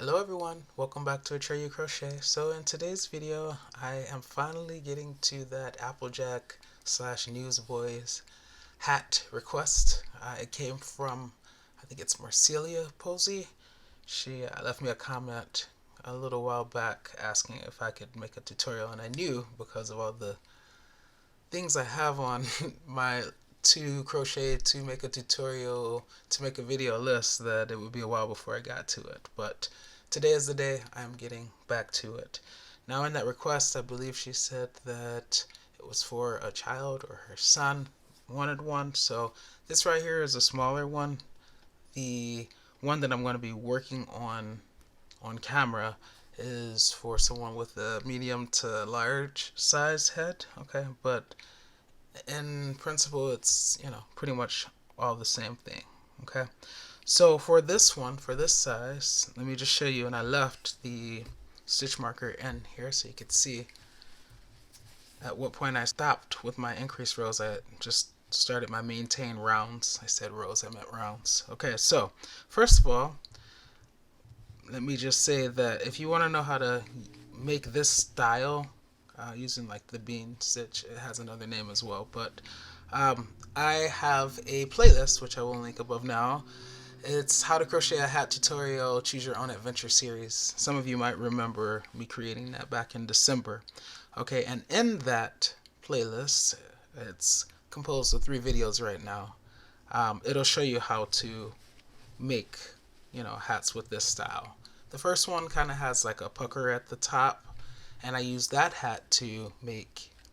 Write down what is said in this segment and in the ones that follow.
Hello everyone, welcome back to Atreyu Crochet. So in today's video, I am finally getting to that Applejack slash Newsboys hat request. It came from, I think it's Marcelia Posey. She left me a comment a little while back asking if I could make a tutorial, and I knew because of all the things I have on my to crochet, to make a tutorial, to make a video list that it would be a while before I got to it. But today is the day I'm getting back to it. Now in that request, I believe she said that it was for a child or her son wanted one. So this right here is a smaller one. The one that I'm going to be working on camera is for someone with a medium to large size head. Okay, but in principle it's pretty much all the same thing. Okay, so for this one, for this size, let me just show you, and I left the stitch marker in here so you could see at what point I stopped with my increase rows. I just started my maintain rounds. I said rows, I meant rounds. Okay, so first of all, let me just say that if you want to know how to make this style using like the bean stitch, it has another name as well, but I have a playlist which I will link above now. It's how to crochet a hat tutorial, choose your own adventure series. Some of you might remember me creating that back in December. Okay, and in that playlist, it's composed of 3 videos right now. It'll show you how to make hats with this style. The first one kind of has like a pucker at the top, and I use that hat to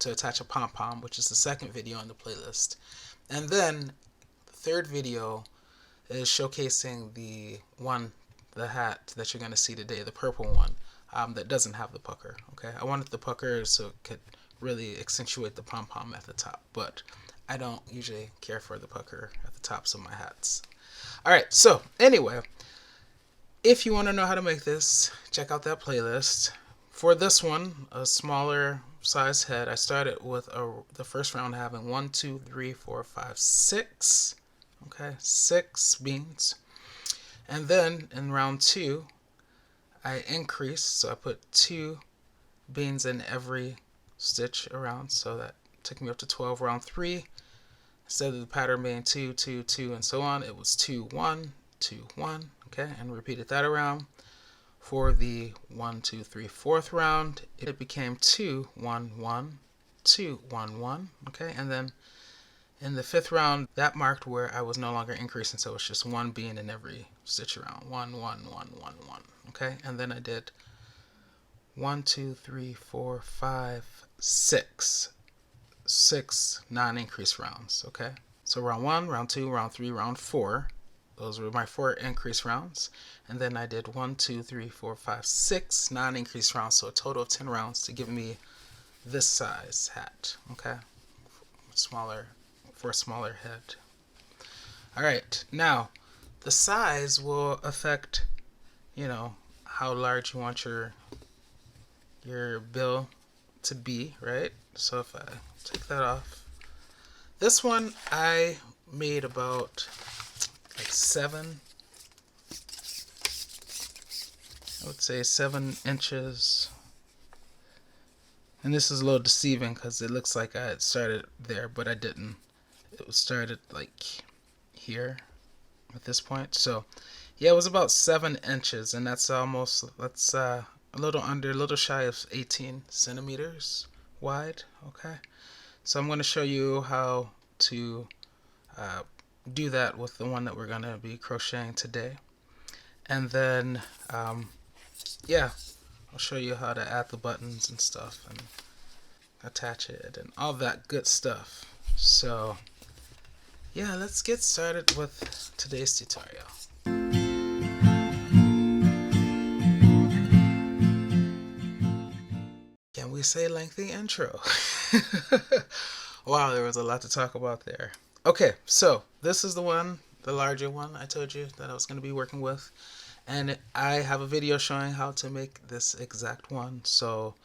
attach a pom-pom, which is the second video on the playlist. And then the third video is showcasing the hat that you're going to see today, the purple one, that doesn't have the pucker. Okay, I wanted the pucker so it could really accentuate the pom-pom at the top, but I don't usually care for the pucker at the tops of my hats. Alright, so anyway, if you want to know how to make this, check out that playlist. For this one, a smaller size head, I started with the first round having 1, 2, 3, 4, 5, 6. Okay, 6 beans. And then in round 2, I increased, so I put 2 beans in every stitch around, so that took me up to 12. Round 3, instead of the pattern being 2, 2, 2, and so on, it was 2, 1, 2, 1. Okay, and repeated that around. For the 1, 2, 3, 4th round, it became 2, 1, 1, 2, 1, 1. Okay, and then in the 5th round, that marked where I was no longer increasing, so it's just 1 bean in every stitch around. 1, 1, 1, 1, 1. Okay, and then I did 1, 2, 3, 4, 5, 6. 6 non-increase rounds. Okay, so round 1, round 2, round 3, round 4. Those were my 4 increase rounds. And then I did 1, 2, 3, 4, 5, 6 non-increase rounds, so a total of 10 rounds to give me this size hat. Okay, for a smaller head. Alright, now the size will affect how large you want your bill to be, right? So if I take that off, this one I made about like 7, I would say 7 inches. And this is a little deceiving because it looks like I had started there, but I didn't. It was started like here at this point. So yeah, it was about 7 inches, and that's a little shy of 18 centimeters wide. Okay, so I'm going to show you how to do that with the one that we're going to be crocheting today. And then yeah, I'll show you how to add the buttons and stuff and attach it and all that good stuff. So yeah, let's get started with today's tutorial. Can we say lengthy intro? Wow, there was a lot to talk about there. Okay, so this is the one, the larger one I told you that I was going to be working with. And I have a video showing how to make this exact one. So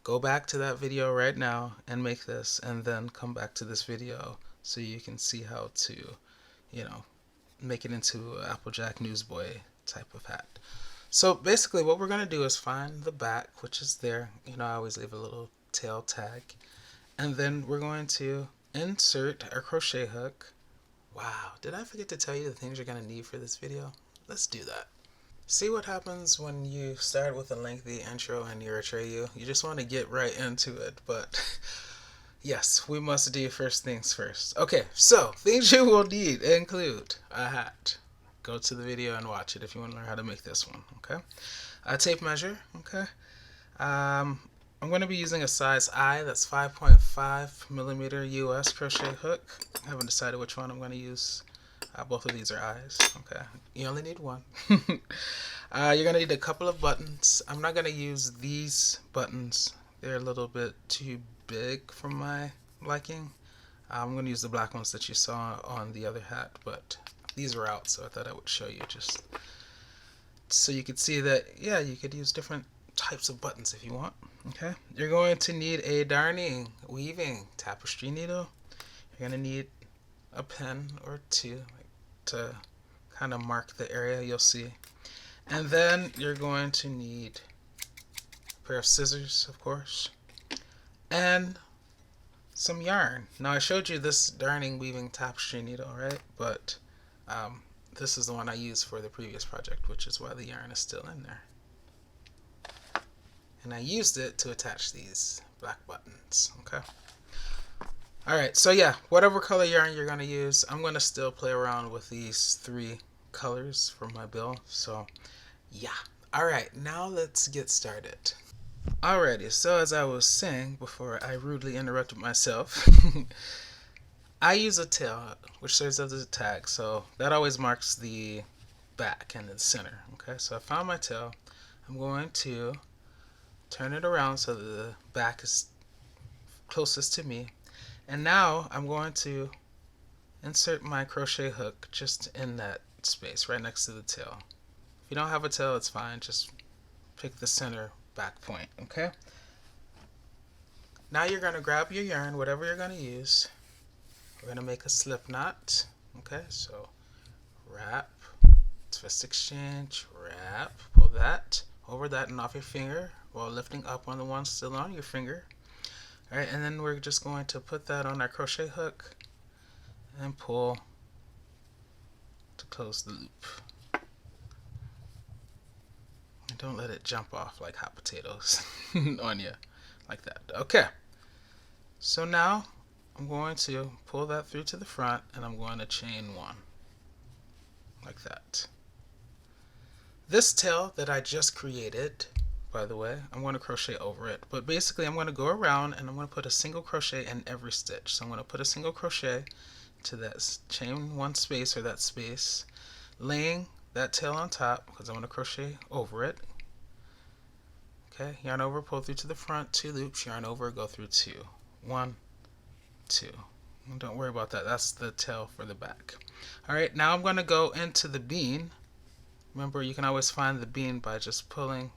go back to that video right now and make this, and then come back to this video so you can see how to, make it into an Applejack Newsboy type of hat. So basically what we're going to do is find the back, which is there. You know, I always leave a little tail tag. And then we're going to insert our crochet hook. Wow, did I forget to tell you the things you're going to need for this video? Let's do that. See what happens when you start with a lengthy intro and you're Atreyu. You just want to get right into it, but yes, we must do first things first. Okay, so things you will need include a hat. Go to the video and watch it if you want to learn how to make this one, okay? A tape measure, okay? I'm going to be using a size I, that's 5.5 millimeter US crochet hook. I haven't decided which one I'm going to use. Both of these are I's, okay? You only need one. You're going to need a couple of buttons. I'm not going to use these buttons. They're a little bit too big for my liking. I'm going to use the black ones that you saw on the other hat, but these are out, so I thought I would show you just so you could see that, yeah, you could use different types of buttons if you want. Okay, you're going to need a darning, weaving, tapestry needle. You're going to need a pen or two to kind of mark the area you'll see. And then you're going to need a pair of scissors, of course, and some yarn. Now I showed you this darning, weaving, tapestry needle, right? But this is the one I used for the previous project, which is why the yarn is still in there. And I used it to attach these black buttons, okay? Alright, so yeah, whatever color yarn you're going to use, I'm going to still play around with these 3 colors for my bill, so yeah. Alright, now let's get started. Alrighty, so as I was saying before I rudely interrupted myself, I use a tail, which serves as a tag, so that always marks the back and the center, okay? So I found my tail. I'm going to turn it around so that the back is closest to me. And now I'm going to insert my crochet hook just in that space right next to the tail. If you don't have a tail, it's fine. Just pick the center back point, okay? Now you're going to grab your yarn, whatever you're going to use. We're going to make a slip knot, okay? So wrap, twist exchange, wrap, pull that over that and off your finger while lifting up on the one still on your finger. Alright, and then we're just going to put that on our crochet hook and pull to close the loop. And don't let it jump off like hot potatoes on you, like that. Okay, so now I'm going to pull that through to the front and I'm going to chain 1, like that. This tail that I just created, by the way, I'm going to crochet over it, but basically I'm going to go around and I'm going to put a single crochet in every stitch. So I'm going to put a single crochet to that chain 1 space, or that space, laying that tail on top because I'm going to crochet over it. Okay, yarn over, pull through to the front, 2 loops, yarn over, go through 2, 1, 2. Don't worry about that, that's the tail for the back. Alright, now I'm going to go into the bean. Remember, you can always find the bean by just pulling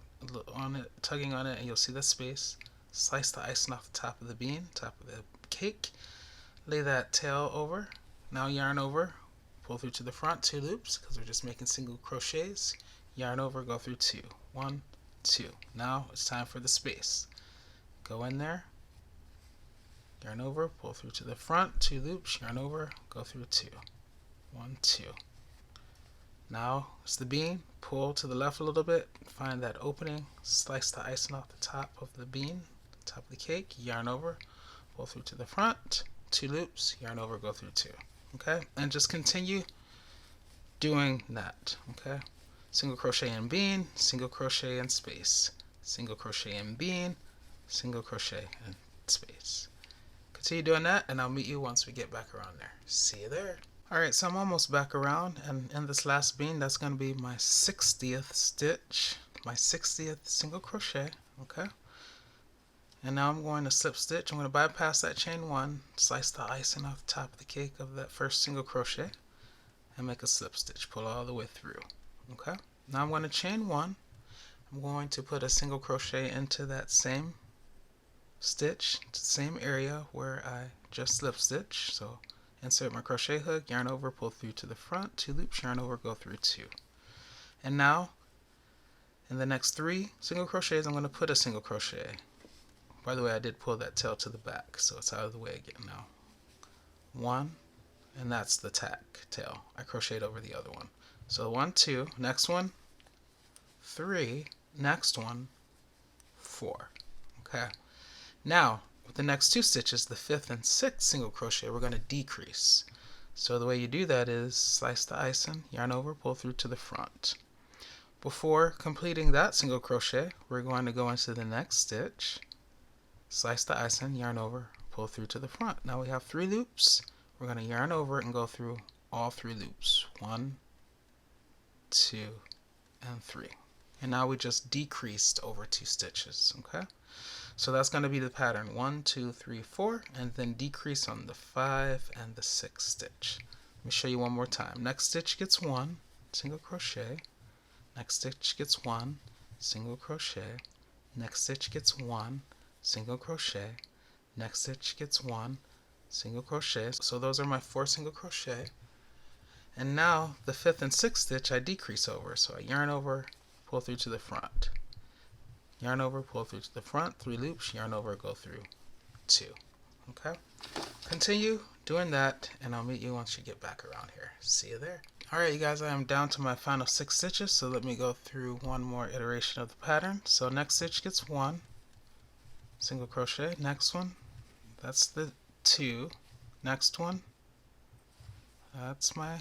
on it, tugging on it, and you'll see the space. Slice the icing off the top of the bean, top of the cake. Lay that tail over. Now yarn over, pull through to the front, 2 loops because we're just making single crochets. Yarn over, go through 2, 1, 2. Now it's time for the space. Go in there, yarn over, pull through to the front, 2 loops, yarn over, go through 2, 1, 2. Now it's the bean, pull to the left a little bit, find that opening, slice the icing off the top of the bean, top of the cake, yarn over, pull through to the front, 2 loops, yarn over, go through 2. Okay, and just continue doing that. Okay, single crochet in bean, single crochet in space, single crochet in bean, single crochet in space. Continue doing that and I'll meet you once we get back around there. See you there. Alright, so I'm almost back around, and in this last bean, that's going to be my 60th stitch, my 60th single crochet, okay? And now I'm going to slip stitch. I'm going to bypass that chain 1, slice the icing off the top of the cake of that first single crochet, and make a slip stitch, pull all the way through, okay? Now I'm going to chain 1. I'm going to put a single crochet into that same stitch, the same area where I just slip stitch, so insert my crochet hook, yarn over, pull through to the front, 2 loops, yarn over, go through 2. And now In the next 3 single crochets, I'm going to put a single crochet. By the way, I did pull that tail to the back, so it's out of the way again now. 1, and that's the tack tail. I crocheted over the other one. So 1, 2, next one, 3, next one, 4. Okay. Now, with the next 2 stitches, the 5th and 6th single crochet, we're going to decrease. So the way you do that is slice the icing, yarn over, pull through to the front. Before completing that single crochet, we're going to go into the next stitch, slice the icing, yarn over, pull through to the front. Now we have 3 loops. We're going to yarn over and go through all 3 loops. 1, 2, and 3. And now we just decreased over 2 stitches. Okay? So that's going to be the pattern 1, 2, 3, 4, and then decrease on the 5 and the 6th stitch. Let me show you one more time. Next stitch gets 1 single crochet. Next stitch gets 1 single crochet. Next stitch gets 1 single crochet. Next stitch gets 1 single crochet. So those are my 4 single crochet. And now the 5th and 6th stitch I decrease over. So I yarn over, pull through to the front. Yarn over, pull through to the front, 3 loops, yarn over, go through 2. Okay? Continue doing that, and I'll meet you once you get back around here. See you there. Alright, you guys, I am down to my final 6 stitches, so let me go through one more iteration of the pattern. So next stitch gets 1 single crochet. Next one, that's the 2. Next one, that's my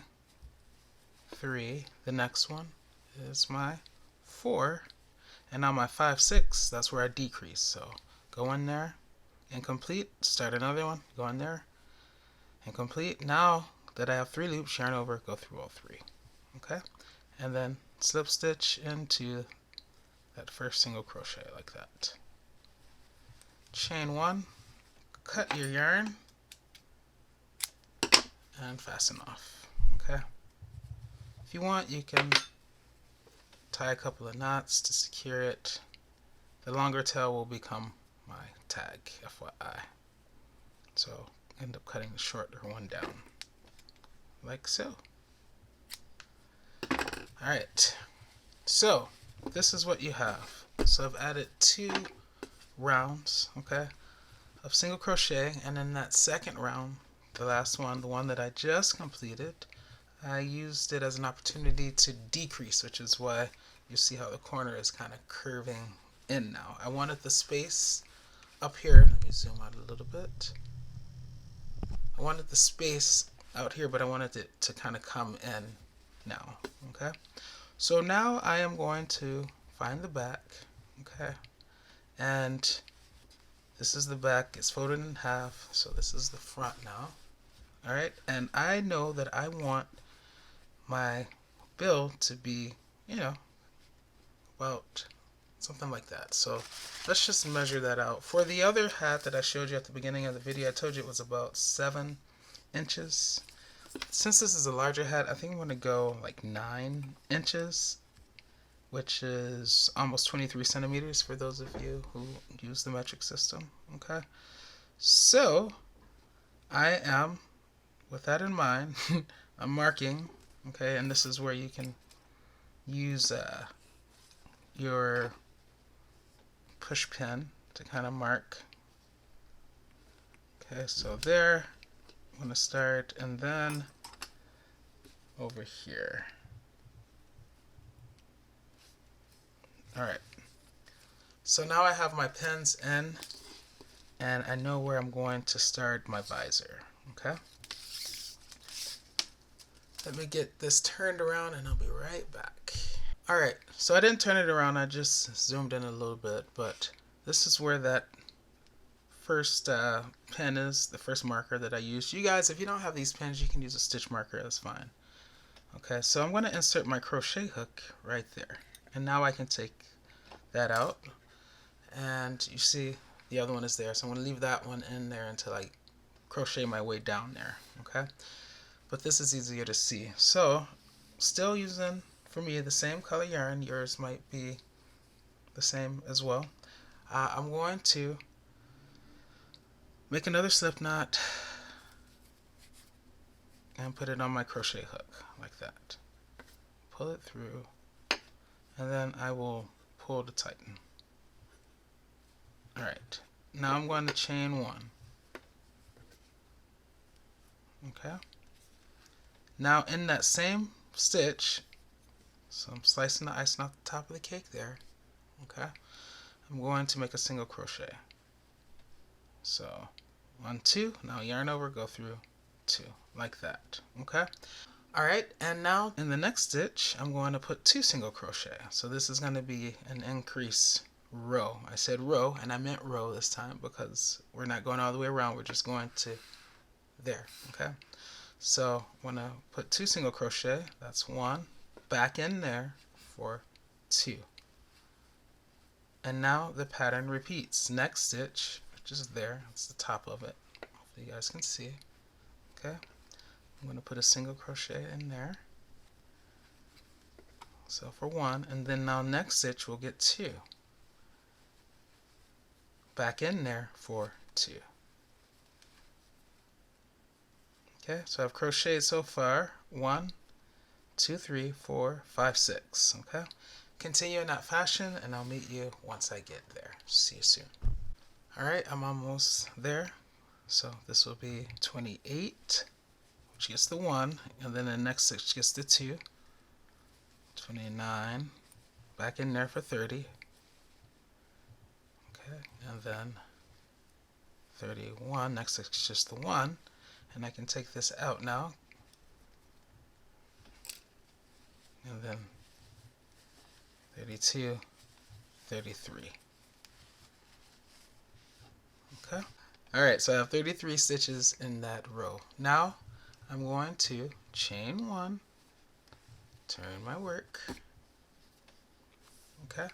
3. The next one is my 4. And now my 5, 6, that's where I decrease. So go in there and complete, start another one, go in there and complete. Now that I have 3 loops, yarn over, go through all 3. Okay? And then slip stitch into that first single crochet like that. Chain 1, cut your yarn, and fasten off. Okay? If you want, you can tie a couple of knots to secure it. The longer tail will become my tag, FYI. So end up cutting the shorter one down, like so. Alright, so this is what you have. So I've added 2 rounds, okay, of single crochet, and in that second round, the last one, the one that I just completed, I used it as an opportunity to decrease, which is why you see how the corner is kind of curving in now. I wanted the space up here. Let me zoom out a little bit. I wanted the space out here, but I wanted it to kind of come in now. Okay? So now I am going to find the back. Okay? And this is the back. It's folded in half. So this is the front now. Alright? And I know that I want my bill to be, you know, about something like that. So let's just measure that out. For the other hat that I showed you at the beginning of the video, I told you it was about 7 inches. Since this is a larger hat, I think I'm going to go like 9 inches, which is almost 23 centimeters for those of you who use the metric system. Okay, so I am, with that in mind, I'm marking. Okay, and this is where you can use your push pin to kind of mark. Okay, so there, I'm going to start, and then over here. Alright, so now I have my pins in, and I know where I'm going to start my visor. Okay, let me get this turned around and I'll be right back. Alright, so I didn't turn it around, I just zoomed in a little bit, but this is where that first pen is, the first marker that I used. You guys, if you don't have these pens, you can use a stitch marker, that's fine. Okay, so I'm going to insert my crochet hook right there. And now I can take that out, and you see the other one is there, so I'm going to leave that one in there until I crochet my way down there. Okay, but this is easier to see. So still using, for me, the same color yarn. Yours might be the same as well. I'm going to make another slip knot and put it on my crochet hook like that. Pull it through, and then I will pull to tighten. Alright, now I'm going to chain 1. Okay. Now in that same stitch, so I'm slicing the icing off the top of the cake there. Okay. I'm going to make a single crochet. So 1, 2, now yarn over, go through 2, like that. Okay. Alright, and now in the next stitch, I'm going to put 2 single crochet. So this is going to be an increase row. I said row, and I meant row this time because we're not going all the way around. We're just going to there. Okay. So I'm going to put 2 single crochet. That's 1. Back in there for 2. And now the pattern repeats. Next stitch, which is there, it's the top of it. Hopefully you guys can see. Okay. I'm going to put a single crochet in there. So for 1, and then now next stitch we'll get 2. Back in there for 2. Okay, so I've crocheted so far 1, 2, 3, 4, 5, 6. Okay, continue in that fashion, and I'll meet you once I get there. See you soon. Alright, I'm almost there. So this will be 28, which gets the 1, and then the next stitch gets the 2. 29, back in there for 30. Okay, and then 31, next stitch is just the 1, and I can take this out now. And then 32, 33. Okay. Alright, so I have 33 stitches in that row. Now I'm going to chain 1, turn my work. Okay.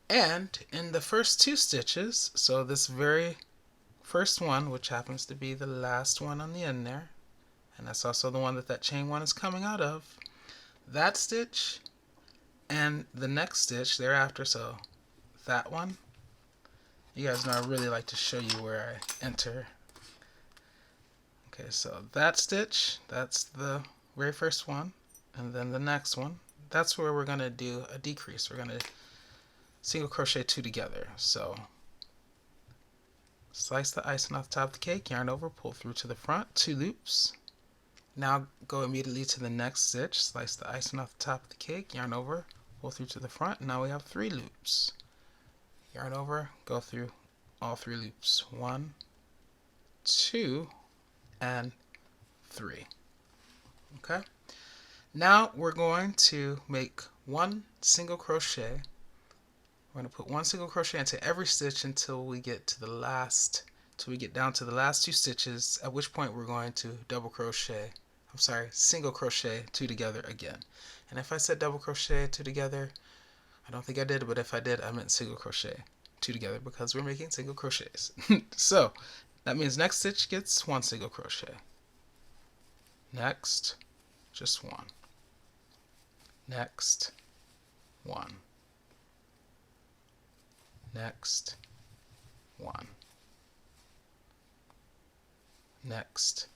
And in the first 2 stitches, so this very first one, which happens to be the last one on the end there, and that's also the one that that chain 1 is coming out of, that stitch and the next stitch thereafter, so that one, you guys know I really like to show you where I enter. Okay, so that stitch, that's the very first one, and then the next one, that's where we're going to do a decrease. We're going to single crochet 2 together. So slice the icing off the top of the cake, yarn over, pull through to the front, 2 loops. Now go immediately to the next stitch, slice the icing off the top of the cake, yarn over, pull through to the front. Now we have 3 loops. Yarn over, go through all 3 loops. 1, 2, and 3. Okay. Now we're going to make 1 single crochet. We're going to put 1 single crochet into every stitch until we get to the last, till we get down to the last 2 stitches, at which point we're going to single crochet 2 together again. And if I said double crochet 2 together, I don't think I did, but if I did, I meant single crochet 2 together because we're making single crochets. So that means next stitch gets 1 single crochet. Next, just 1. Next, 1. Next, 1. Next,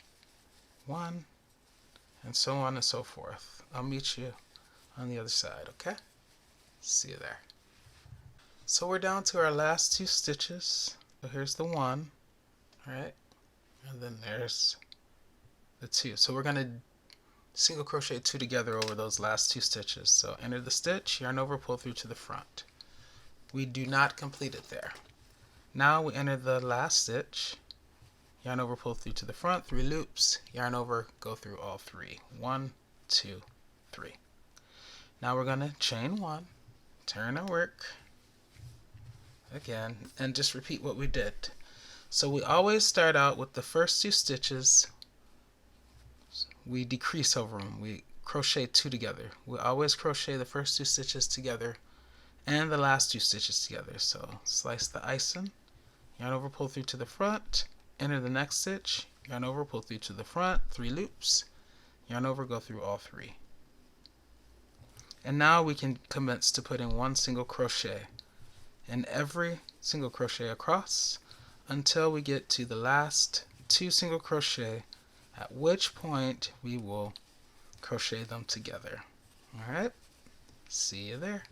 1, and so on and so forth. I'll meet you on the other side, okay? See you there. So we're down to our last 2 stitches. So here's the 1, right? And then there's the 2. So we're going to single crochet 2 together over those last 2 stitches. So enter the stitch, yarn over, pull through to the front. We do not complete it there. Now we enter the last stitch, yarn over, pull through to the front, 3 loops, yarn over, go through all 3. 1, 2, 3. Now we're going to chain 1, turn our work again, and just repeat what we did. So we always start out with the first 2 stitches, we decrease over them, we crochet 2 together. We always crochet the first 2 stitches together and the last 2 stitches together. So slice the icing, yarn over, pull through to the front, enter the next stitch, yarn over, pull through to the front, 3 loops, yarn over, go through all 3. And now we can commence to putting 1 single crochet in every single crochet across until we get to the last 2 single crochet, at which point we will crochet them together. Alright, See you there.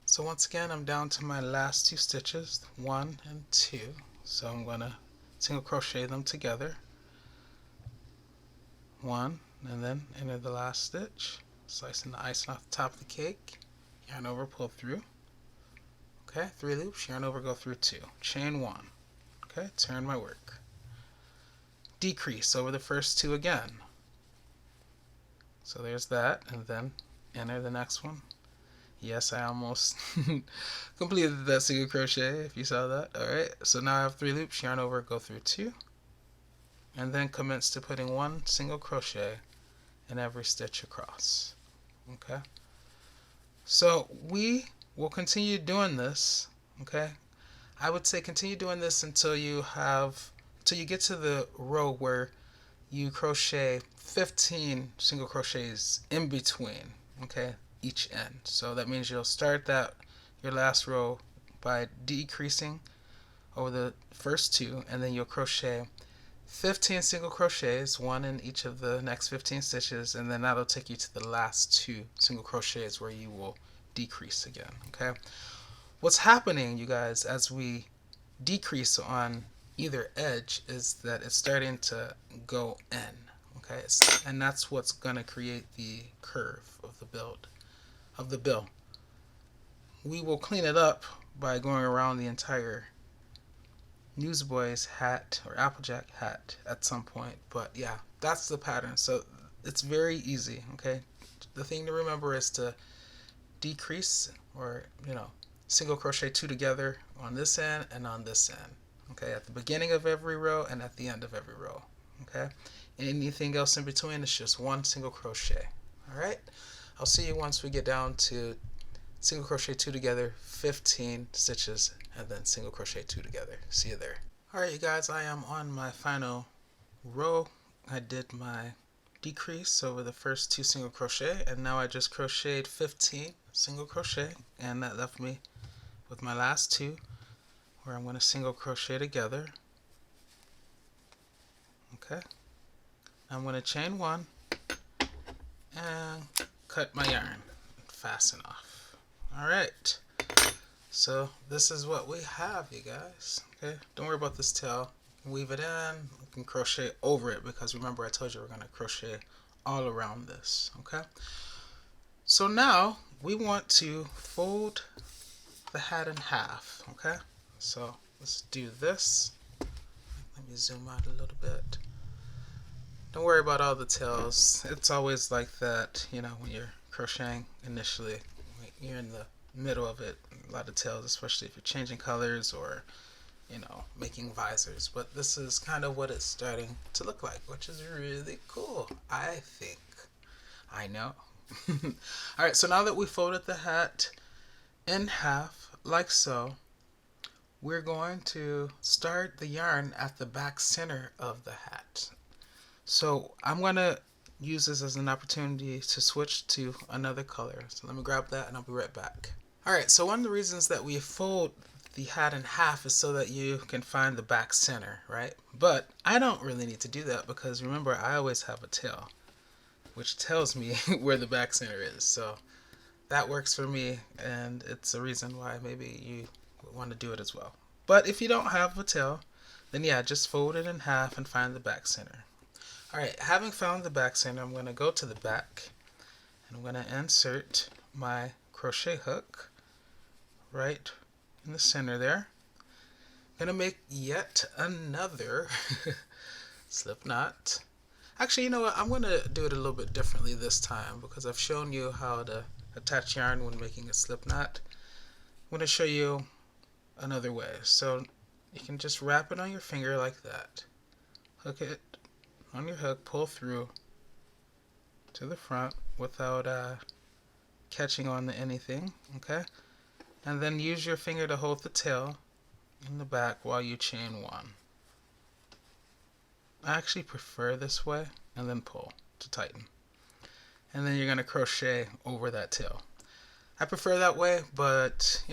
So once again, I'm down to my last 2 stitches, 1 and 2. So I'm going to single crochet them together. 1, and then enter the last stitch, slicing the icing off the top of the cake, yarn over, pull through. Okay, 3 loops, yarn over, go through 2, chain 1. Okay, turn my work. Decrease over the first 2 again. So there's that, and then enter the next one. Yes, I almost completed that single crochet, if you saw that. Alright, so now I have 3 loops, yarn over, go through 2, and then commence to putting 1 single crochet in every stitch across. Okay, so we will continue doing this. Okay, I would say continue doing this until you get to the row where you crochet 15 single crochets in between, okay, each end. So that means you'll start your last row by decreasing over the first 2, and then you'll crochet 15 single crochets, 1 in each of the next 15 stitches, and then that'll take you to the last 2 single crochets where you will decrease again. Okay, what's happening, you guys, as we decrease on either edge is that it's starting to go in. Okay, and that's what's going to create the curve of the bill. We will clean it up by going around the entire Newsboy's hat or Applejack hat at some point, but yeah, that's the pattern. So it's very easy. Okay, the thing to remember is to decrease, or single crochet 2 together on this end and on this end. Okay, at the beginning of every row and at the end of every row. Okay, anything else in between is just 1 single crochet. All right, I'll see you once we get down to single crochet 2 together, 15 stitches, and then single crochet 2 together. See you there. Alright, you guys, I am on my final row. I did my decrease over the first 2 single crochet, and now I just crocheted 15 single crochet, and that left me with my last 2 where I'm going to single crochet together. Okay, I'm going to chain 1 and cut my yarn and fasten off. Alright, so this is what we have, you guys. Okay, don't worry about this tail. Weave it in. You can crochet over it because remember I told you we're going to crochet all around this. Okay, so now we want to fold the hat in half. Okay, so let's do this. Let me zoom out a little bit. Don't worry about all the tails. It's always like that, when you're crocheting initially. You're in the middle of it, a lot of tails, especially if you're changing colors or making visors. But this is kind of what it's starting to look like, which is really cool, I think. I know. Alright, so now that we folded the hat in half like so, we're going to start the yarn at the back center of the hat. So I'm going to use this as an opportunity to switch to another color. So let me grab that and I'll be right back. Alright, so one of the reasons that we fold the hat in half is so that you can find the back center, right? But I don't really need to do that because remember I always have a tail, which tells me where the back center is. So that works for me, and it's a reason why maybe you would want to do it as well. But if you don't have a tail, then yeah, just fold it in half and find the back center. Alright, having found the back center, I'm going to go to the back and I'm going to insert my crochet hook right in the center there. I'm going to make yet another slip knot. Actually, you know what? I'm going to do it a little bit differently this time because I've shown you how to attach yarn when making a slip knot. I'm going to show you another way. So you can just wrap it on your finger like that. Hook it on your hook, pull through to the front without catching on to anything, okay? And then use your finger to hold the tail in the back while you chain 1. I actually prefer this way, and then pull to tighten. And then you're going to crochet over that tail. I prefer that way, but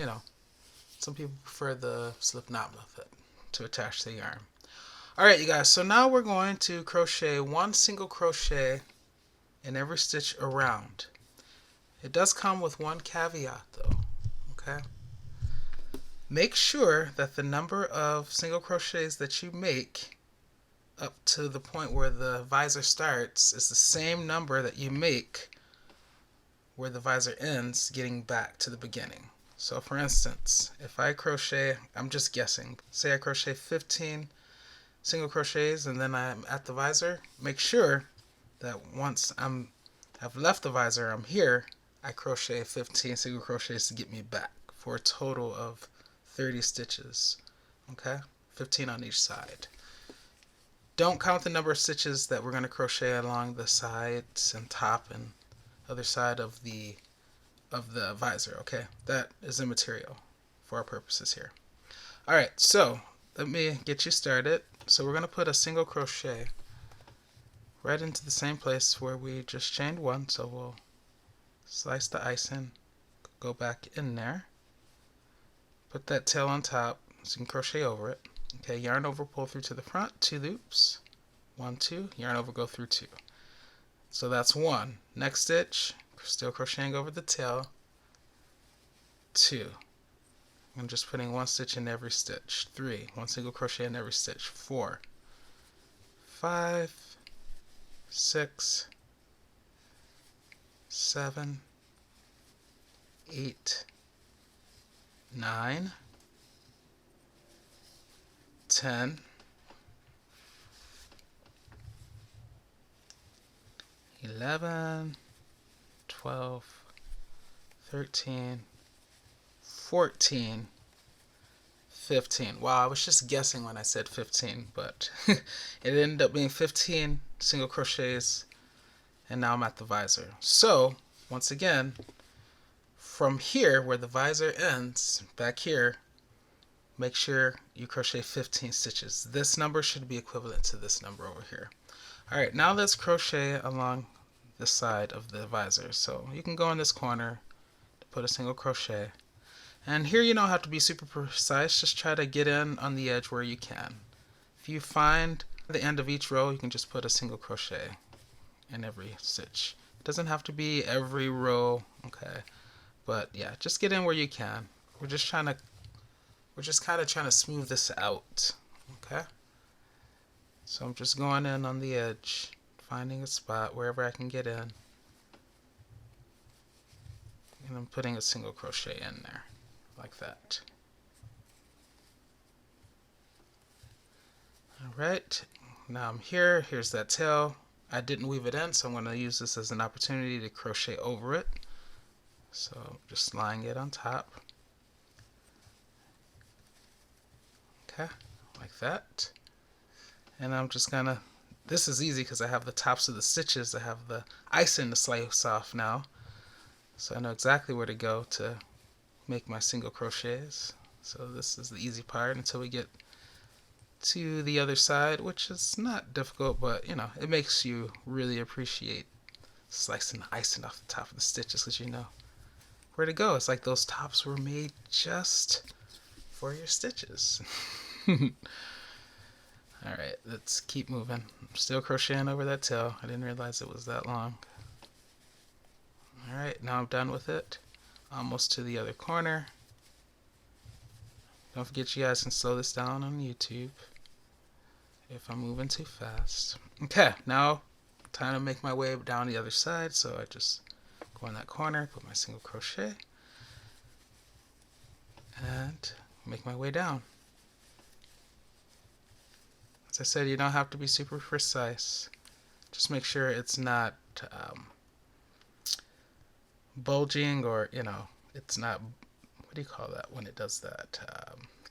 some people prefer the slip knot method to attach the yarn. Alright, you guys, so now we're going to crochet 1 single crochet in every stitch around. It does come with one caveat though, okay? Make sure that the number of single crochets that you make up to the point where the visor starts is the same number that you make where the visor ends, getting back to the beginning. So for instance, if I crochet, I'm just guessing, say I crochet 15 single crochets and then I'm at the visor, make sure that once I've left the visor, I'm here, I crochet 15 single crochets to get me back for a total of 30 stitches. Okay? 15 on each side. Don't count the number of stitches that we're going to crochet along the sides and top and other side of the visor, okay? That is immaterial for our purposes here. Alright, so let me get you started. So we're going to put a single crochet right into the same place where we just chained one. So we'll slice the icing, go back in there, put that tail on top so you can crochet over it. Okay, yarn over, pull through to the front, 2 loops, 1, 2, yarn over, go through 2. So that's 1. Next stitch, still crocheting over the tail, 2. I'm just putting 1 stitch in every stitch. 3, 1 single crochet in every stitch. 4, 5, 6, 7, 8, 9, 10, 11, 12, 13, 14, 15. Wow, I was just guessing when I said 15, but it ended up being 15 single crochets, and now I'm at the visor. So, once again, from here where the visor ends, back here, make sure you crochet 15 stitches. This number should be equivalent to this number over here. Alright, now let's crochet along the side of the visor. So you can go in this corner to put a single crochet. And here you don't have to be super precise, just try to get in on the edge where you can. If you find the end of each row, you can just put a single crochet in every stitch. It doesn't have to be every row, okay? But yeah, just get in where you can. We're just kind of trying to smooth this out, okay? So I'm just going in on the edge, finding a spot wherever I can get in, and I'm putting a single crochet in there, like that. Alright, now I'm here, here's that tail. I didn't weave it in, so I'm going to use this as an opportunity to crochet over it. So just lying it on top. Okay, like that. And I'm just gonna, this is easy because I have the tops of the stitches, I have the icing to slice off now. So I know exactly where to go to make my single crochets. So this is the easy part until we get to the other side, which is not difficult, but you know, it makes you really appreciate slicing the icing off the top of the stitches because you know where to go. It's like those tops were made just for your stitches. Alright, let's keep moving. I'm still crocheting over that tail. I didn't realize it was that long. Alright, now I'm done with it. Almost to the other corner. Don't forget you guys can slow this down on YouTube if I'm moving too fast. Okay, now time to make my way down the other side, so I just go in that corner, put my single crochet, and make my way down. As I said, you don't have to be super precise. Just make sure it's not bulging, or, you know, it's not, what do you call that when it does that?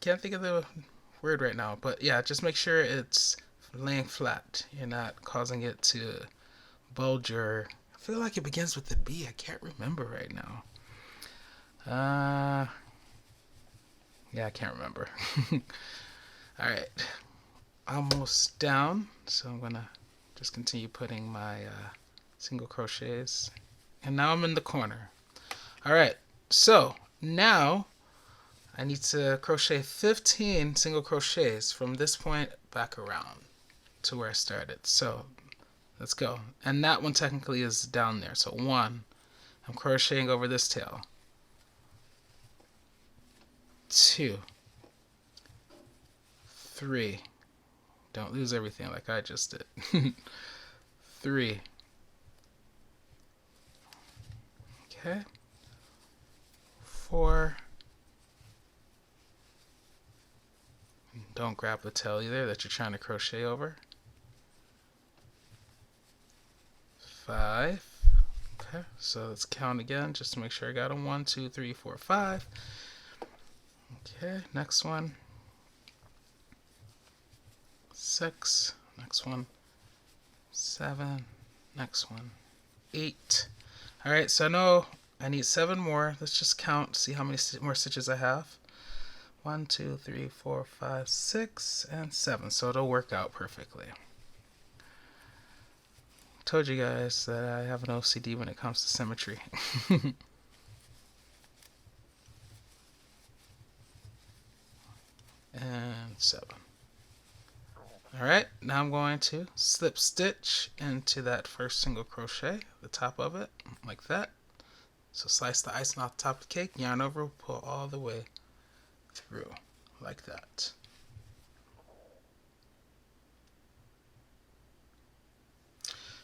Can't think of the word right now, but yeah, just make sure it's laying flat. You're not causing it to bulge, or I feel like it begins with the B. I can't remember right now. Yeah, I can't remember. Alright, almost down, so I'm gonna just continue putting my single crochets, and now I'm in the corner. Alright, so now I need to crochet 15 single crochets from this point back around to where I started. So let's go. And that one technically is down there. So 1, I'm crocheting over this tail. 2, 3. Don't lose everything like I just did. 3. Okay. 4. Don't grab the tail either that you're trying to crochet over. 5. Okay, so let's count again just to make sure I got them. 1, 2, 3, 4, 5. Okay, next one. 6. Next one. 7. Next one. 8. Alright, so I know I need 7 more. Let's just count, see how many more stitches I have. 1, 2, 3, 4, 5, 6, and 7. So it'll work out perfectly. Told you guys that I have an OCD when it comes to symmetry. And 7. Alright, now I'm going to slip stitch into that first single crochet, the top of it, like that. So slice the icing off the top of the cake, yarn over, pull all the way through, like that.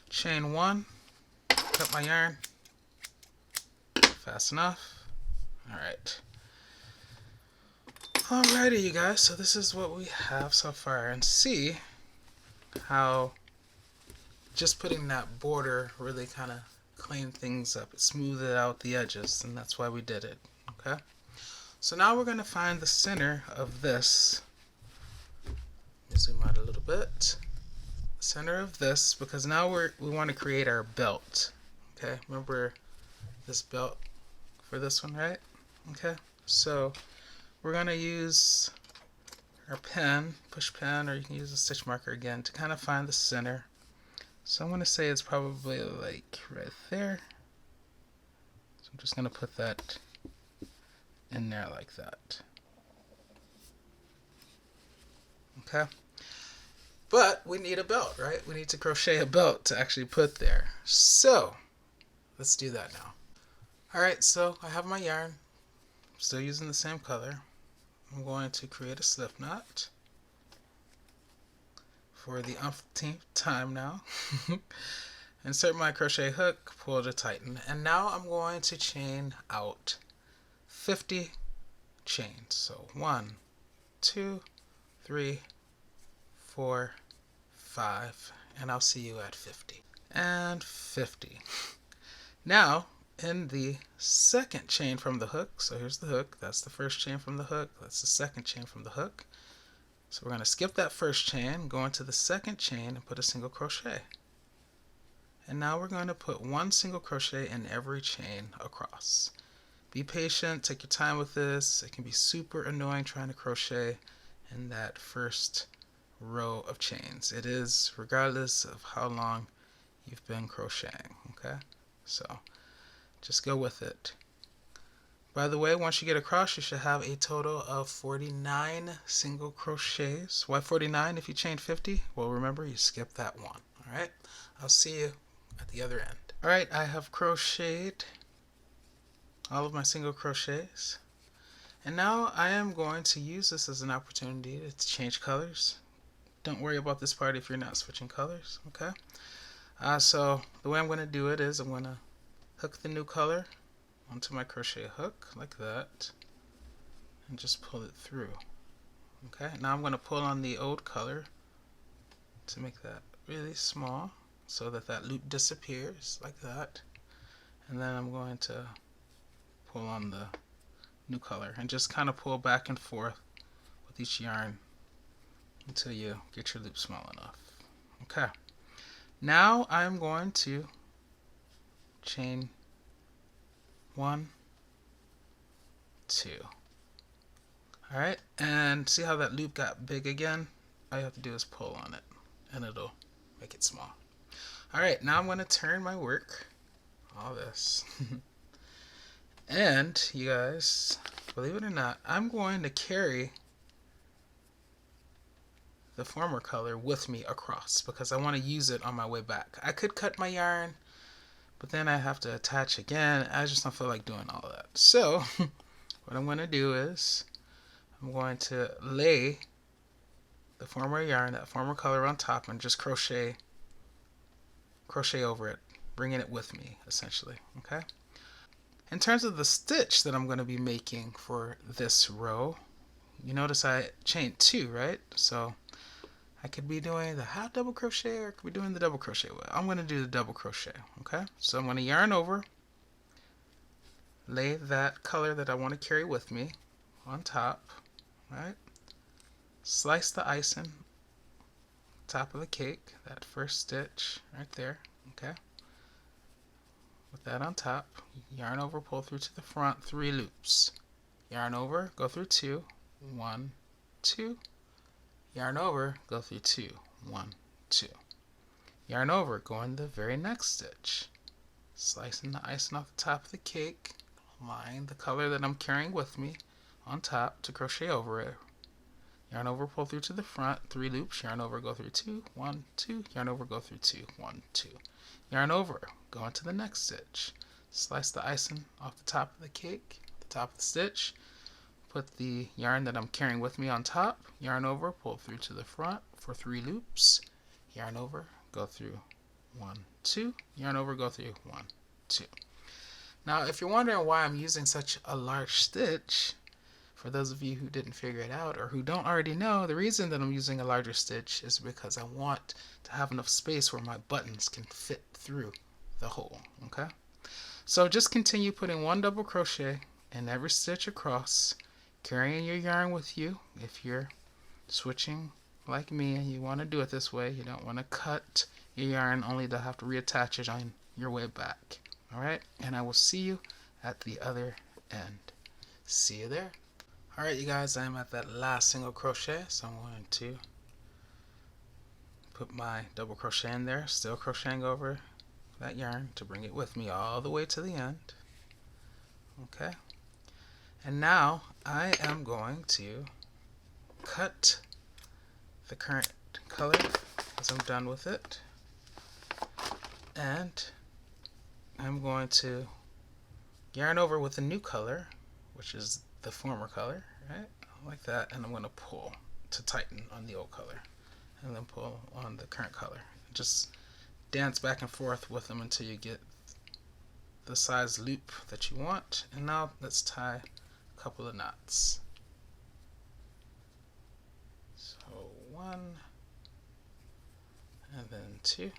Chain 1, cut my yarn, fast enough. Alright. Alrighty, you guys, so this is what we have so far, and see how just putting that border really kind of cleaned things up. It smoothed out the edges, and that's why we did it. Okay, so now we're going to find the center of this. Let me zoom out a little bit. Center of this, because now we want to create our belt. Okay, remember this belt for this one, right? Okay, so we're going to use our pen, push pen, or you can use a stitch marker again to kind of find the center. So I'm going to say it's probably like right there. So I'm just going to put that in there like that. Okay. But we need a belt, right? We need to crochet a belt to actually put there. So let's do that now. Alright, so I have my yarn. Still using the same color. I'm going to create a slip knot for the umpteenth time now. Insert my crochet hook, pull to tighten, and now I'm going to chain out 50 chains. So 1, 2, 3, 4, 5, and I'll see you at 50. And 50. Now, in the second chain from the hook, so here's the hook, that's the first chain from the hook, that's the second chain from the hook. So we're going to skip that first chain, go into the second chain, and put a single crochet. And now we're going to put one single crochet in every chain across. Be patient, take your time with this. It can be super annoying trying to crochet in that first row of chains. It is, regardless of how long you've been crocheting, okay? So just go with it. By the way, once you get across, you should have a total of 49 single crochets. Why 49 if you chain 50? Well, remember, you skipped that one. All right, I'll see you at the other end. All right, I have crocheted all of my single crochets. And now I am going to use this as an opportunity to change colors. Don't worry about this part if you're not switching colors, okay? So the way I'm going to do it is I'm going to hook the new color onto my crochet hook like that and just pull it through. Okay, now I'm going to pull on the old color to make that really small so that that loop disappears like that, and then I'm going to pull on the new color and just kind of pull back and forth with each yarn until you get your loop small enough. Okay, now I'm going to chain 1, 2. Alright, and see how that loop got big again? All you have to do is pull on it and it'll make it small. Alright, now I'm going to turn my work, all this, and you guys, believe it or not, I'm going to carry the former color with me across because I want to use it on my way back. I could cut my yarn, but then I have to attach again. I just don't feel like doing all that. So what I'm going to do is I'm going to lay the former yarn, that former color on top, and just crochet over it, bringing it with me essentially. Okay. In terms of the stitch that I'm going to be making for this row, you notice I chained 2, right? So I could be doing the half double crochet or I could be doing the double crochet. I'm going to do the double crochet. Okay. So I'm going to yarn over, lay that color that I want to carry with me on top, right? Slice the icing, top of the cake, that first stitch right there, okay? With that on top, yarn over, pull through to the front, 3 loops. Yarn over, go through 2, 1, 2. Yarn over, go through 2, 1, 2. Yarn over, go in the very next stitch. Slicing the icing off the top of the cake, line the color that I'm carrying with me on top to crochet over it. Yarn over, pull through to the front, 3 loops, yarn over, go through 2, 1, 2, yarn over, go through 2, 1, 2. Yarn over, go into the next stitch. Slice the icing off the top of the cake, the top of the stitch. Put the yarn that I'm carrying with me on top, yarn over, pull through to the front for 3 loops. Yarn over, go through 1, 2, yarn over, go through 1, 2. Now, if you're wondering why I'm using such a large stitch, for those of you who didn't figure it out or who don't already know, the reason that I'm using a larger stitch is because I want to have enough space where my buttons can fit through the hole, okay? So just continue putting 1 double crochet in every stitch across, carrying your yarn with you. If you're switching like me and you want to do it this way, you don't want to cut your yarn only to have to reattach it on your way back, all right? And I will see you at the other end. See you there. Alright, you guys, I'm at that last single crochet, so I'm going to put my double crochet in there, still crocheting over that yarn to bring it with me all the way to the end. Okay, and now I am going to cut the current color as I'm done with it, and I'm going to yarn over with a new color, which is the former color, right? Like that, and I'm going to pull to tighten on the old color, and then pull on the current color. Just dance back and forth with them until you get the size loop that you want. And now let's tie a couple of knots. So 1, and then 2.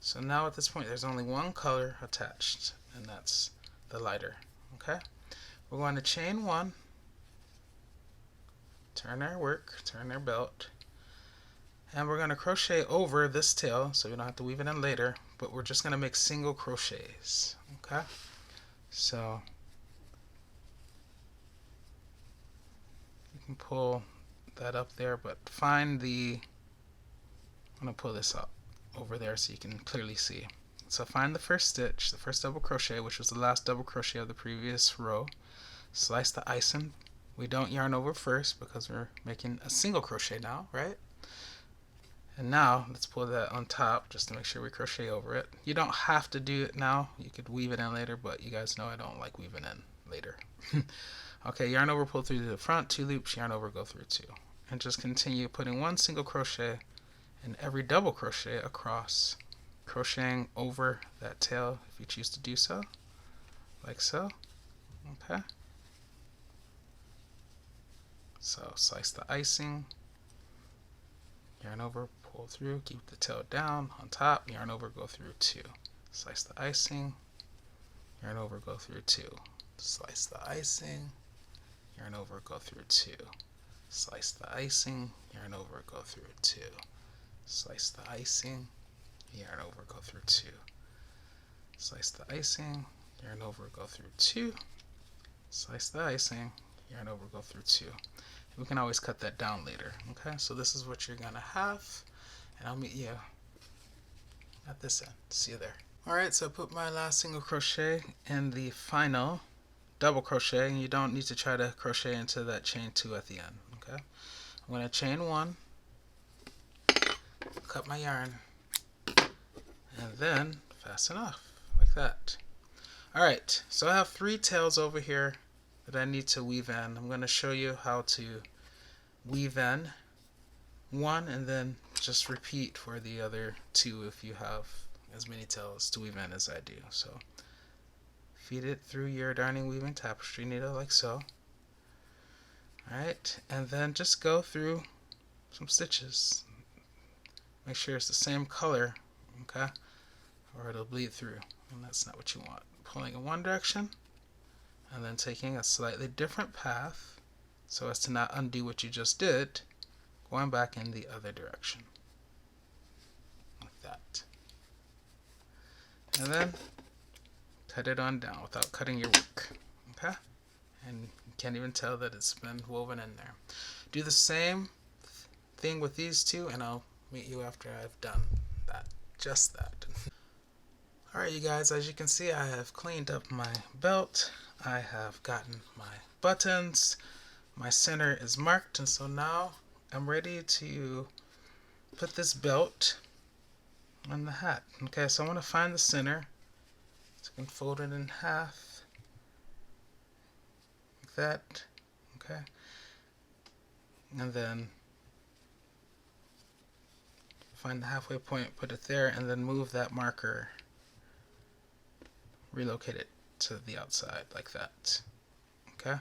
So now at this point there's only 1 color attached, and that's the lighter. Okay, we're going to chain 1, turn our work, turn our belt, and we're going to crochet over this tail so we don't have to weave it in later, but we're just going to make single crochets. Okay, so you can pull that up there, but find the, I'm going to pull this up over there so you can clearly see. So find the first stitch, the first double crochet, which was the last double crochet of the previous row. Slice the icing. We don't yarn over first because we're making a single crochet now, right? And now let's pull that on top just to make sure we crochet over it. You don't have to do it now. You could weave it in later, but you guys know I don't like weaving in later. Okay, yarn over, pull through to the front, 2 loops, yarn over, go through 2. And just continue putting 1 single crochet in every double crochet across, crocheting over that tail if you choose to do so, like so. Okay, so slice the icing, yarn over, pull through, keep the tail down on top, yarn over, go through 2, slice the icing, yarn over, go through 2, slice the icing, yarn over, go through 2, slice the icing, yarn over, go through 2, slice the icing, yarn over, go through 2, slice the icing, yarn over, go through 2, slice the icing, yarn over, go through 2. We can always cut that down later. Okay, so this is what you're gonna have, and I'll meet you at this end. See you there. Alright, so I put my last single crochet in the final double crochet, and you don't need to try to crochet into that chain 2 at the end. Okay, I'm gonna chain 1, cut my yarn, and then if fasten off like that. Alright, so I have 3 tails over here that I need to weave in. I'm going to show you how to weave in one and then just repeat for the other 2 if you have as many tails to weave in as I do. So feed it through your darning weaving tapestry needle like so. Alright, and then just go through some stitches. Make sure it's the same color, okay, or it'll bleed through, and that's not what you want. Pulling in one direction and then taking a slightly different path so as to not undo what you just did, going back in the other direction like that, and then cut it on down without cutting your work, okay, and you can't even tell that it's been woven in there. Do the same thing with these 2 and I'll meet you after I've done that, just that. Alright you guys, as you can see I have cleaned up my belt, I have gotten my buttons, my center is marked, and so now I'm ready to put this belt on the hat. Okay, so I want to find the center, so I can fold it in half, like that, okay, and then find the halfway point, put it there, and then move that marker, relocate it to the outside like that, okay,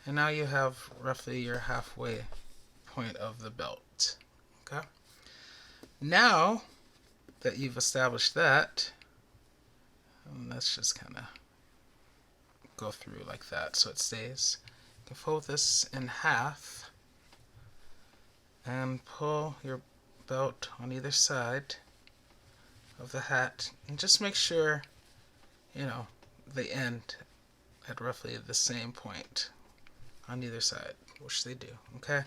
and now you have roughly your halfway point of the belt, okay. Now that you've established that, let's just kind of go through like that so it stays. You can fold this in half and pull your belt on either side of the hat, and just make sure you know they end at roughly the same point on either side, which they do, okay.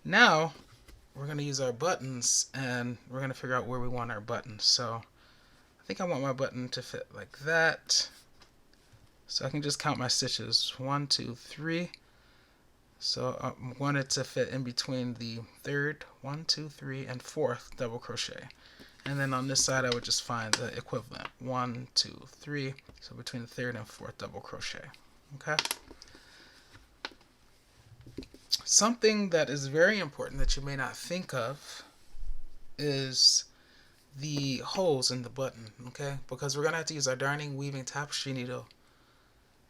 Now we're going to use our buttons and we're going to figure out where we want our buttons. So I think I want my button to fit like that, so I can just count my stitches, 1, 2, 3. So I want it to fit in between the 3rd, 1, 2, 3, and 4th double crochet. And then on this side I would just find the equivalent, 1, 2, 3, so between the 3rd and 4th double crochet, okay. Something that is very important that you may not think of is the holes in the button, okay, because we're going to have to use our darning weaving tapestry needle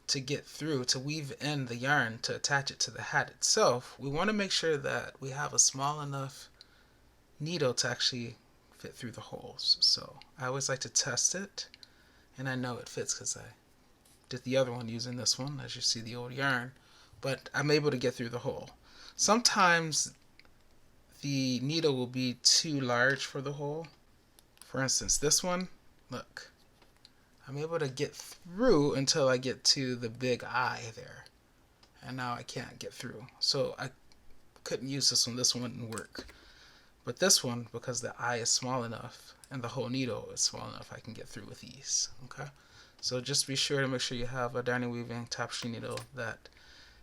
to get through, to weave in the yarn to attach it to the hat itself. We want to make sure that we have a small enough needle to actually fit through the holes. So I always like to test it, and I know it fits because I did the other one using this one, as you see the old yarn, but I'm able to get through the hole. Sometimes the needle will be too large for the hole. For instance, this one, look, I'm able to get through until I get to the big eye there, and now I can't get through, so I couldn't use this one. This one wouldn't work, but this one, because the eye is small enough and the whole needle is small enough, I can get through with ease, okay. So just be sure to make sure you have a darning weaving tapestry needle that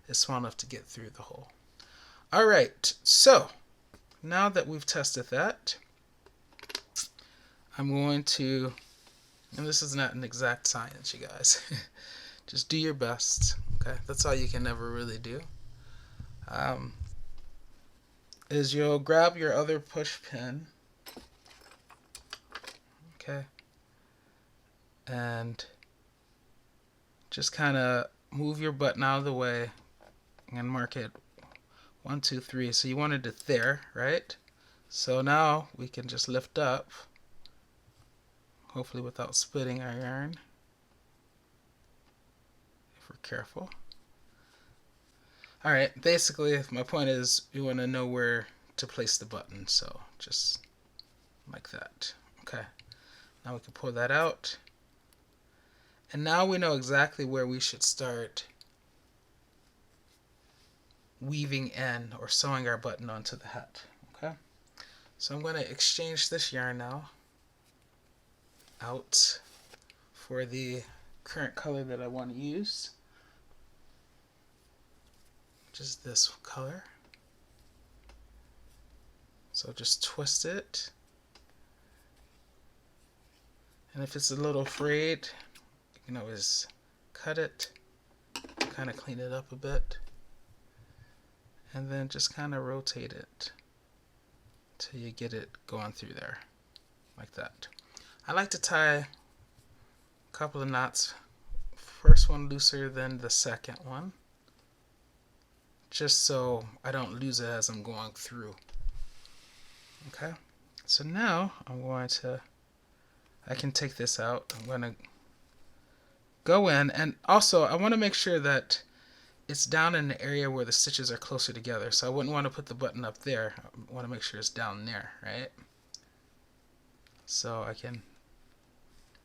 is small enough to get through the hole. Alright, so now that we've tested that, I'm going to, and this is not an exact science, you guys, just do your best, okay? That's all you can ever really do. Is you'll grab your other push pin, okay, and just kind of move your button out of the way and mark it 1, 2, 3. So you wanted it there, right? So now we can just lift up, hopefully without splitting our yarn, if we're careful. Alright, basically my point is you want to know where to place the button, so just like that. Okay, now we can pull that out, and now we know exactly where we should start weaving in or sewing our button onto the hat. Okay, so I'm going to exchange this yarn now out for the current color that I want to use, which is this color. So just twist it And if it's a little frayed, you can always cut it, kind of clean it up a bit, and then just kind of rotate it till you get it going through there, like that. I like to tie a couple of knots, first one looser than the second one, just so I don't lose it as I'm going through. Okay, so now I can take this out. I'm going to go in, and also I want to make sure that it's down in the area where the stitches are closer together. So I wouldn't want to put the button up there. I want to make sure it's down there, right? So I can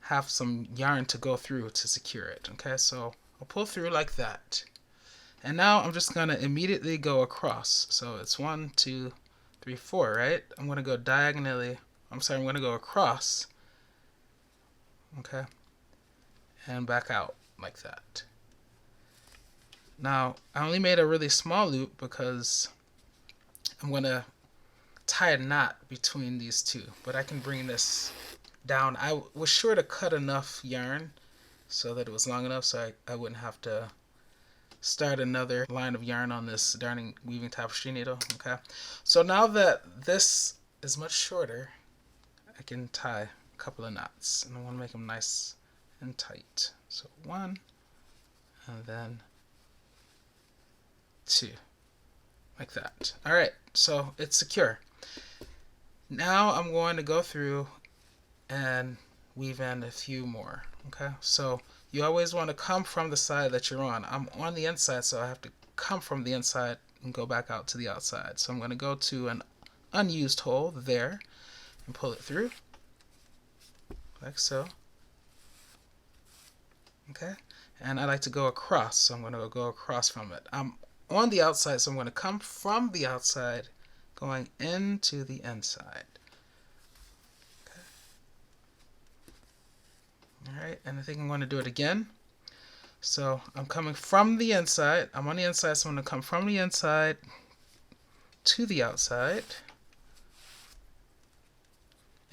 have some yarn to go through to secure it. Okay, so I'll pull through like that. And now I'm just going to immediately go across. So it's 1, 2, 3, 4, right? I'm going to go diagonally. I'm going to go across. Okay, and back out like that. Now I only made a really small loop because I'm going to tie a knot between these two, but I can bring this down. I was sure to cut enough yarn so that it was long enough so I wouldn't have to start another line of yarn on this darning weaving tapestry needle. Okay, so now that this is much shorter, I can tie a couple of knots, and I want to make them nice and tight. So 1, and then 2, like that. Alright, so it's secure. Now I'm going to go through and weave in a few more. Okay, so you always want to come from the side that you're on. I'm on the inside, so I have to come from the inside and go back out to the outside. So I'm going to go to an unused hole there and pull it through like so. Okay, and I like to go across, so I'm going to go across from it. I'm on the outside, so I'm going to come from the outside going into the inside. Okay. Alright, and I think I'm going to do it again. So I'm coming from the inside. I'm on the inside, so I'm going to come from the inside to the outside.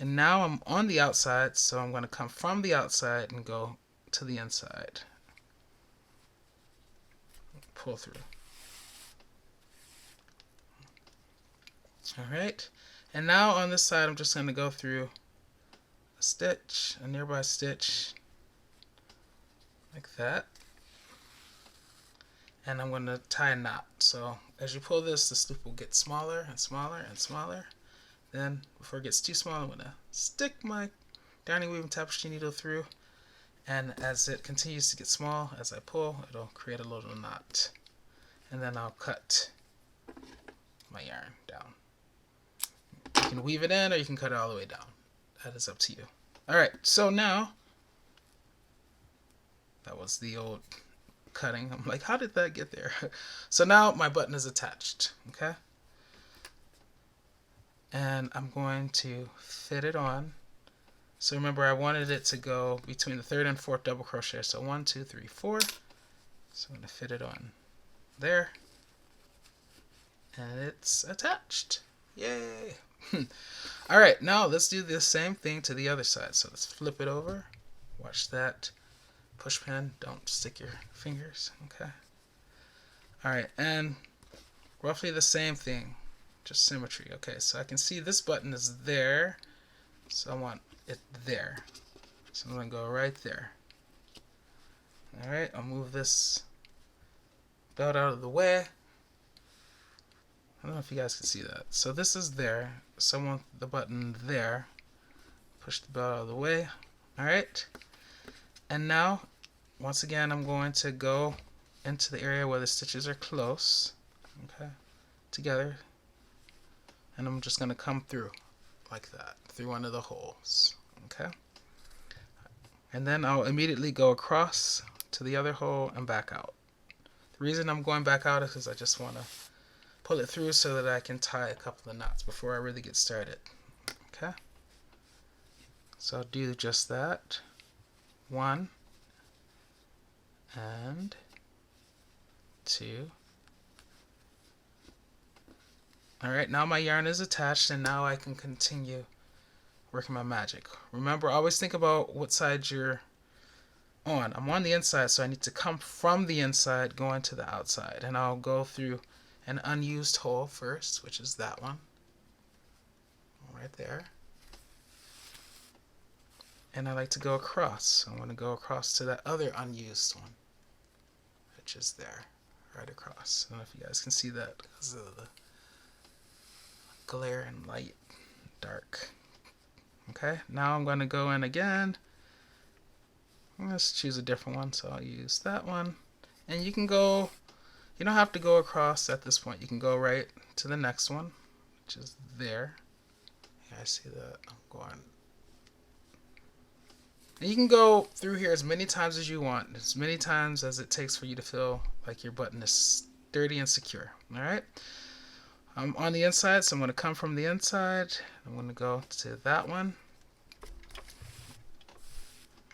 And now I'm on the outside, so I'm going to come from the outside and go to the inside. Pull through. Alright, and now on this side I'm just going to go through a stitch, a nearby stitch, like that. And I'm going to tie a knot. So as you pull this, this loop will get smaller and smaller and smaller. Then before it gets too small, I'm going to stick my darning weaving tapestry needle through. And as it continues to get small, as I pull, it'll create a little knot. And then I'll cut my yarn down. You can weave it in or you can cut it all the way down. That is up to you. Alright, so now, that was the old cutting. I'm like, how did that get there? So now my button is attached, okay? And I'm going to fit it on. So remember, I wanted it to go between the 3rd and 4th double crochet. So 1, 2, 3, 4. So I'm going to fit it on there. And it's attached. Yay! Alright, now let's do the same thing to the other side. So let's flip it over. Watch that push pin. Don't stick your fingers. Okay. Alright, and roughly the same thing. Just symmetry. Okay, so I can see this button is there. So I want it there. So I'm going to go right there. Alright, I'll move this belt out of the way. I don't know if you guys can see that. So this is there. So I want the button there. Push the belt out of the way. Alright. And now, once again, I'm going to go into the area where the stitches are close. Okay. Together. And I'm just going to come through like that, through one of the holes. Okay. And then I'll immediately go across to the other hole and back out. The reason I'm going back out is because I just want to pull it through so that I can tie a couple of knots before I really get started. Okay. So I'll do just that. 1 and 2. Alright, now my yarn is attached and now I can continue working my magic. Remember, always think about what side you're on. I'm on the inside, so I need to come from the inside going to the outside. And I'll go through an unused hole first, which is that one. Right there. And I like to go across. So I'm going to go across to that other unused one, which is there, right across. I don't know if you guys can see that because of the glare and light, dark. Okay, now I'm going to go in again. Let's choose a different one, so I'll use that one. And you can go, you don't have to go across at this point. You can go right to the next one, which is there. Yeah, I see that. I'm going. And you can go through here as many times as you want, as many times as it takes for you to feel like your button is sturdy and secure. Alright? I'm on the inside, so I'm going to come from the inside. I'm going to go to that one.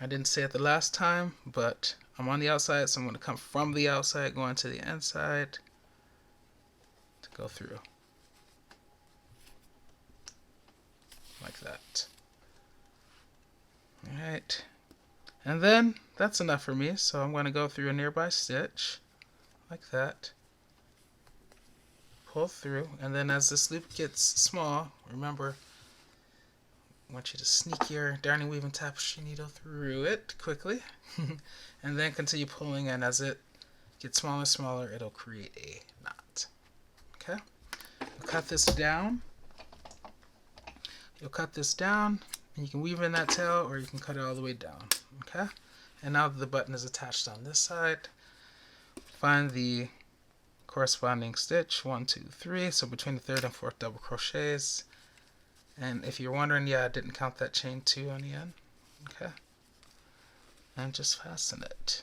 I didn't say it the last time, but I'm on the outside, so I'm going to come from the outside, going to the inside to go through. Like that. Alright. And then that's enough for me, so I'm going to go through a nearby stitch, like that. Pull through, and then as this loop gets small, remember, I want you to sneak your darning weaving tapestry needle through it quickly, and then continue pulling, and as it gets smaller and smaller, it'll create a knot. Okay? We'll cut this down. You'll cut this down, and you can weave in that tail, or you can cut it all the way down. Okay? And now that the button is attached on this side, find the corresponding stitch, 1, 2, 3, so between the third and fourth double crochets. And if you're wondering, yeah, I didn't count that chain 2 on the end. Okay. And just fasten it.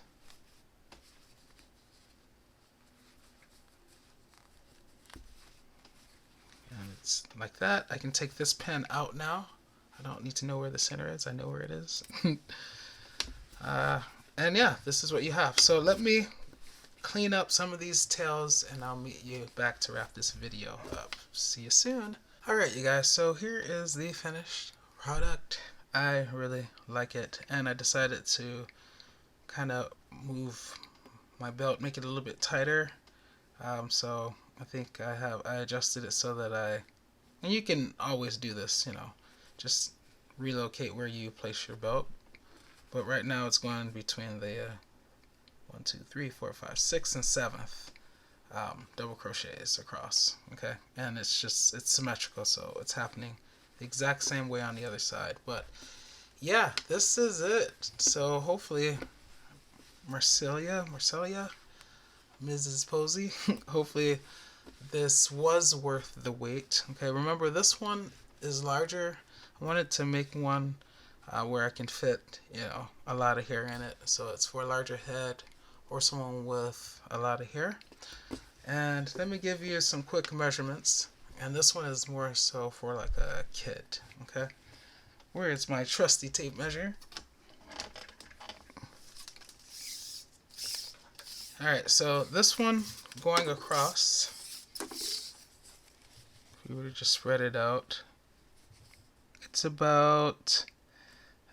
And it's like that. I can take this pen out now. I don't need to know where the center is. I know where it is. And yeah, this is what you have. So let me clean up some of these tails, and I'll meet you back to wrap this video up. See you soon. Alright, you guys, so here is the finished product. I really like it, and I decided to kind of move my belt, make it a little bit tighter. So I think I adjusted it so that and you can always do this, you know, just relocate where you place your belt. But right now it's going between the 1, 2, 3, 4, 5, 6, and 7th double crochets across. Okay, and it's symmetrical, so it's happening the exact same way on the other side. But yeah, this is it. So hopefully Marcelia, Mrs. Posey, hopefully this was worth the wait. Okay, remember this one is larger. I wanted to make one where I can fit, you know, a lot of hair in it, so it's for a larger head or someone with a lot of hair. And let me give you some quick measurements, and this one is more so for like a kid. Okay, where is my trusty tape measure? Alright, so this one going across, if we were to just spread it out, it's about,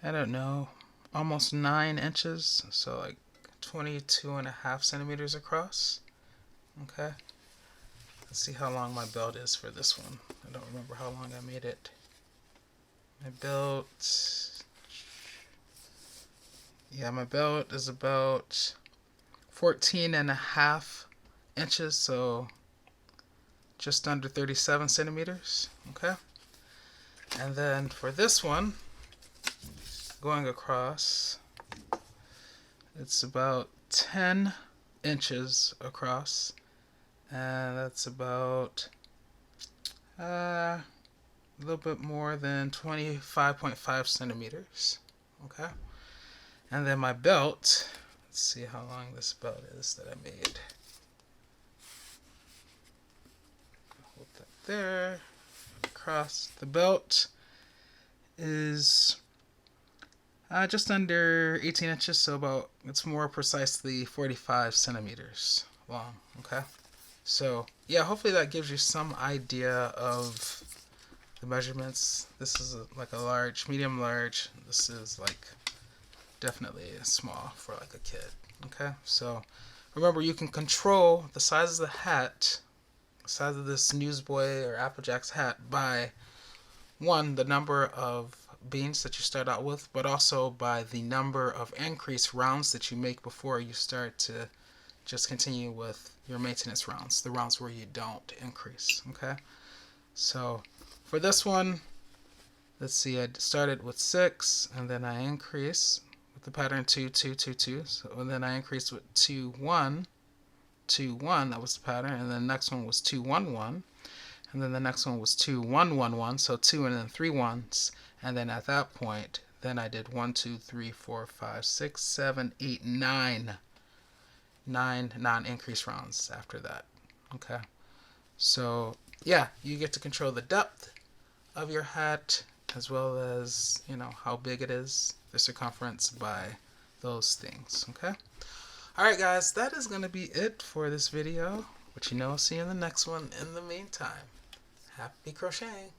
I don't know, almost 9 inches, so like 22.5 centimeters across. Okay, let's see how long my belt is for this one. I don't remember how long I made it. My belt, yeah, my belt is about 14.5 inches, so just under 37 centimeters. Okay, and then for this one going across, it's about 10 inches across, and that's about a little bit more than 25.5 centimeters. Okay, and then my belt, let's see how long this belt is that I made. Hold that there. Across the belt is just under 18 inches, so about, it's more precisely 45 centimeters long. Okay, so yeah, hopefully that gives you some idea of the measurements. This is like a large, medium large. This is like definitely small for like a kid. Okay, so remember, you can control the size of the hat, the size of this Newsboy or Applejack's hat by one, the number of beans that you start out with, but also by the number of increased rounds that you make before you start to just continue with your maintenance rounds, the rounds where you don't increase. Okay, so for this one, let's see, I started with 6 and then I increase with the pattern 2 2 2 2, and then I increased with 2 1 2 1, that was the pattern, and then the next one was 2 1 1, and then the next one was 2 1 1 1, so 2 and then 3 ones, and then at that point then I did 1 2 3 4 5 6 7 8 9 non-increase rounds after that. Okay, so yeah, you get to control the depth of your hat as well as, you know, how big it is, the circumference, by those things. Okay, alright guys, that is going to be it for this video, but you know, I'll see you in the next one. In the meantime, happy crocheting.